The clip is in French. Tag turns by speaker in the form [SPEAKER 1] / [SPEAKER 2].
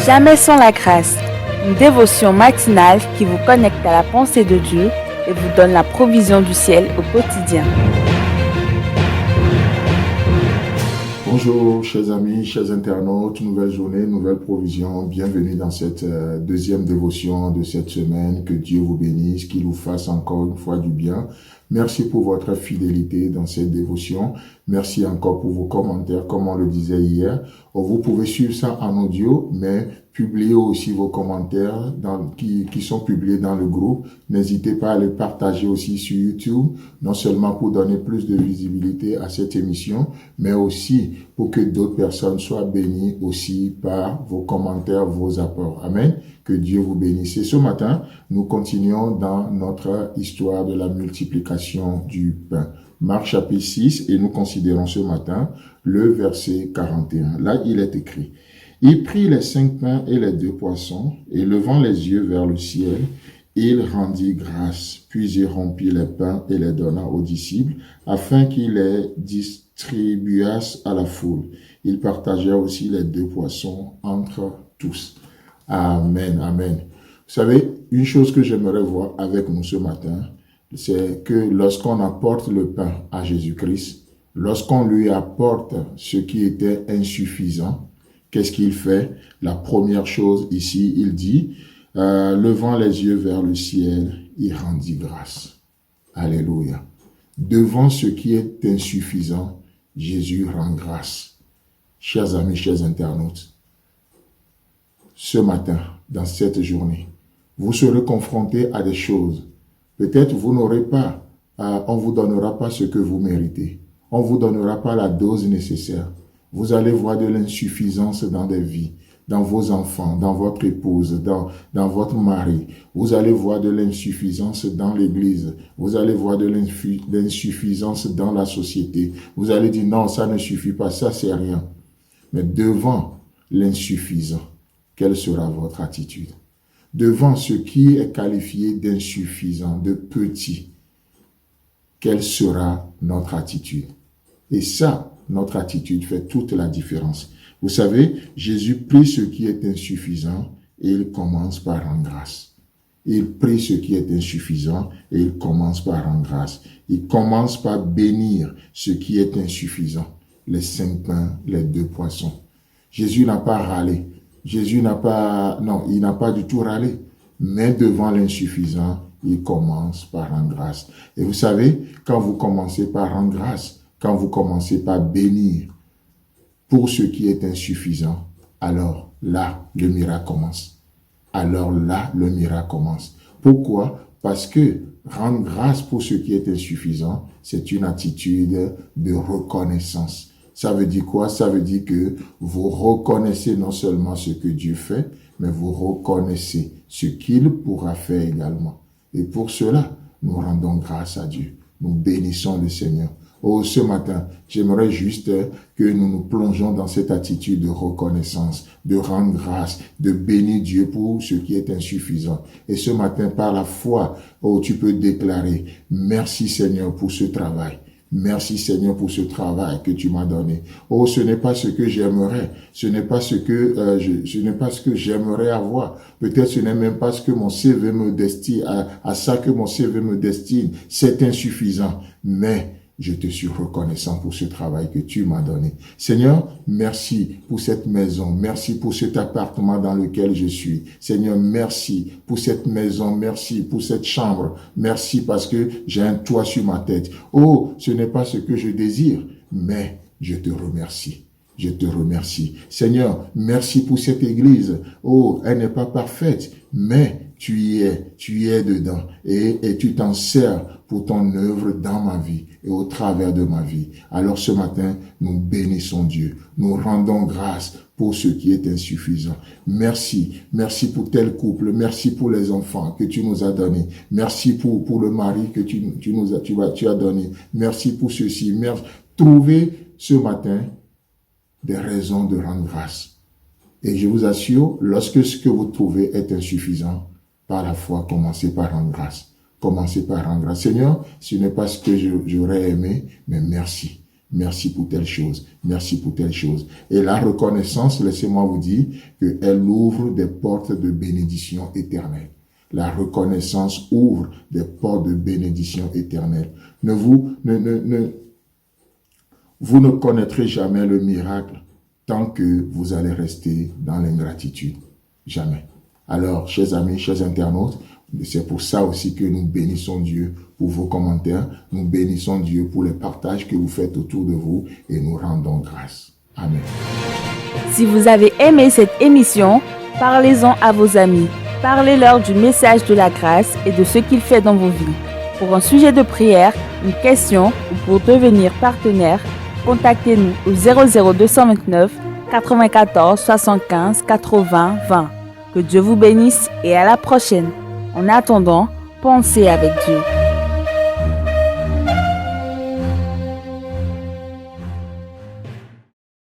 [SPEAKER 1] Jamais sans la grâce, une dévotion matinale qui vous connecte à la pensée de Dieu et vous donne la provision du ciel au quotidien.
[SPEAKER 2] Bonjour chers amis, chers internautes, nouvelle journée, nouvelle provision. Bienvenue dans cette deuxième dévotion de cette semaine. Que Dieu vous bénisse, qu'il vous fasse encore une fois du bien. Merci pour votre fidélité dans cette dévotion. Merci encore pour vos commentaires, comme on le disait hier. Vous pouvez suivre ça en audio, mais publiez aussi vos commentaires qui sont publiés dans le groupe. N'hésitez pas à les partager aussi sur YouTube, non seulement pour donner plus de visibilité à cette émission, mais aussi pour que d'autres personnes soient bénies aussi par vos commentaires, vos apports. Amen. Que Dieu vous bénisse. Et ce matin, nous continuons dans notre histoire de la multiplication du pain. Marc chapitre 6, et nous considérons ce matin le verset 41. Là, il est écrit: Il prit les 5 pains et les 2 poissons, et levant les yeux vers le ciel, il rendit grâce, puis il rompit les pains et les donna aux disciples, afin qu'ils les distribuassent à la foule. Il partagea aussi les 2 poissons entre tous. Amen, amen. Vous savez, une chose que j'aimerais voir avec nous ce matin, c'est que lorsqu'on apporte le pain à Jésus-Christ, lorsqu'on lui apporte ce qui était insuffisant, qu'est-ce qu'il fait? La première chose ici, il dit, levant les yeux vers le ciel, il rendit grâce. Alléluia. Devant ce qui est insuffisant, Jésus rend grâce. Chers amis, chers internautes, ce matin, dans cette journée, vous serez confrontés à des choses. Peut-être vous n'aurez pas, on vous donnera pas ce que vous méritez. On vous donnera pas la dose nécessaire. Vous allez voir de l'insuffisance dans des vies, dans vos enfants, dans votre épouse, dans votre mari. Vous allez voir de l'insuffisance dans l'église. Vous allez voir de l'insuffisance dans la société. Vous allez dire non, ça ne suffit pas, ça c'est rien. Mais devant l'insuffisant, quelle sera votre attitude? Devant ce qui est qualifié d'insuffisant, de petit, quelle sera notre attitude? Et ça, notre attitude fait toute la différence. Vous savez, Jésus prit ce qui est insuffisant et il commence par rendre grâce. Il prit ce qui est insuffisant et il commence par rendre grâce. Il commence par bénir ce qui est insuffisant. Les 5 pains, les 2 poissons. Jésus n'a pas râlé. Jésus n'a pas du tout râlé. Mais devant l'insuffisant, il commence par rendre grâce. Et vous savez, quand vous commencez par rendre grâce, quand vous commencez par bénir pour ce qui est insuffisant, alors là, le miracle commence. Alors là, le miracle commence. Pourquoi? Parce que rendre grâce pour ce qui est insuffisant, c'est une attitude de reconnaissance. Ça veut dire quoi? Ça veut dire que vous reconnaissez non seulement ce que Dieu fait, mais vous reconnaissez ce qu'il pourra faire également. Et pour cela, nous rendons grâce à Dieu. Nous bénissons le Seigneur. Oh, ce matin, j'aimerais juste que nous nous plongeons dans cette attitude de reconnaissance, de rendre grâce, de bénir Dieu pour ce qui est insuffisant. Et ce matin, par la foi, oh, tu peux déclarer, merci Seigneur pour ce travail. Merci Seigneur pour ce travail que tu m'as donné. Oh, ce n'est pas ce que j'aimerais. Ce n'est pas ce que j'aimerais avoir. Peut-être ce n'est même pas ce que mon CV me destine, à ça que mon CV me destine. C'est insuffisant. Mais je te suis reconnaissant pour ce travail que tu m'as donné. Seigneur, merci pour cette maison. Merci pour cet appartement dans lequel je suis. Seigneur, merci pour cette maison. Merci pour cette chambre. Merci parce que j'ai un toit sur ma tête. Oh, ce n'est pas ce que je désire, mais je te remercie. Je te remercie. Seigneur, merci pour cette église. Oh, elle n'est pas parfaite, mais tu y es dedans et tu t'en sers pour ton œuvre dans ma vie et au travers de ma vie. Alors ce matin, nous bénissons Dieu. Nous rendons grâce pour ce qui est insuffisant. Merci. Merci pour tel couple. Merci pour les enfants que tu nous as donnés. Merci pour le mari que tu as donné. Merci pour ceci. Merci. Trouvez ce matin des raisons de rendre grâce. Et je vous assure, lorsque ce que vous trouvez est insuffisant, par la foi, commencez par rendre grâce. Commencez par rendre grâce. Seigneur, ce n'est pas ce que j'aurais aimé, mais merci. merci pour telle chose, merci pour telle chose. Et la reconnaissance, laissez-moi vous dire qu'elle ouvre des portes de bénédiction éternelle. La reconnaissance ouvre des portes de bénédiction éternelle. Vous ne connaîtrez jamais le miracle tant que vous allez rester dans l'ingratitude. Jamais. Alors, chers amis, chers internautes, c'est pour ça aussi que nous bénissons Dieu pour vos commentaires. Nous bénissons Dieu pour les partages que vous faites autour de vous et nous rendons grâce. Amen.
[SPEAKER 1] Si vous avez aimé cette émission, parlez-en à vos amis. Parlez-leur du message de la grâce et de ce qu'il fait dans vos vies. Pour un sujet de prière, une question ou pour devenir partenaire, contactez-nous au 00229 94 75 80 20. Que Dieu vous bénisse et à la prochaine. En attendant, pensez avec Dieu.